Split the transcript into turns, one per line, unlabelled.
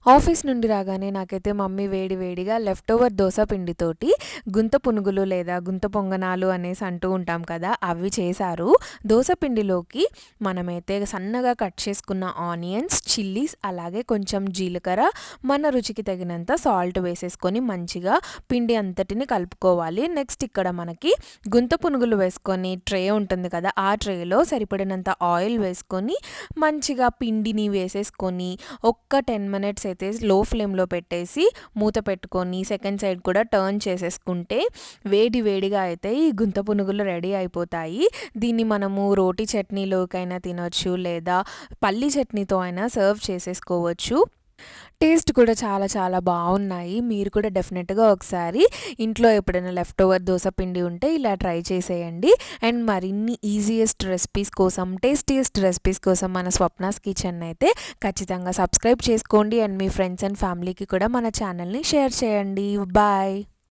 Office నుండి రాగానే నాకైతే మమ్మీ వేడి వేడిగా లెఫ్ట్ ఓవర్ దోస పిండితోటి గుంత పునుగులు లేదా గుంత పొంగనాలు అనేసి అంటూ ఉంటాం కదా, అవి చేశారు. దోస పిండిలోకి మనమైతే సన్నగా కట్ చేసుకున్న ఆనియన్స్, చిల్లీస్, అలాగే కొంచెం జీలకర్ర, మన రుచికి తగినంత సాల్ట్ వేసేసుకొని మంచిగా పిండి అంతటిని కలుపుకోవాలి. నెక్స్ట్ ఇక్కడ మనకి గుంత పునుగులు వేసుకొని ట్రే ఉంటుంది కదా, ఆ ట్రేలో సరిపడినంత ఆయిల్ వేసుకొని మంచిగా పిండిని వేసేసుకొని ఒక్క 10 మినిట్స్ అయితే లో ఫ్లేమ్లో పెట్టేసి మూత పెట్టుకొని సెకండ్ సైడ్ కూడా టర్న్ చేసేసుకుంటే వేడి వేడిగా అయితే ఈ గుంత పునుగులు రెడీ అయిపోతాయి. దీన్ని మనము రోటి చట్నీలోకైనా తినొచ్చు లేదా పల్లి చట్నీతో అయినా సర్వ్ చేసేసుకోవచ్చు. టేస్ట్ కూడా చాలా చాలా బాగున్నాయి. మీరు కూడా డెఫినెట్గా ఒకసారి ఇంట్లో ఎప్పుడైనా లెఫ్ట్ ఓవర్ దోస పిండి ఉంటే ఇలా ట్రై చేసేయండి. అండ్ మరిన్ని ఈజియెస్ట్ రెసిపీస్ కోసం, టేస్టీయెస్ట్ రెసిపీస్ కోసం మన స్వప్నాస్ కిచెన్ అయితే ఖచ్చితంగా సబ్స్క్రైబ్ చేసుకోండి. అండ్ మీ ఫ్రెండ్స్ అండ్ ఫ్యామిలీకి కూడా మన ఛానల్ని షేర్ చేయండి. బాయ్.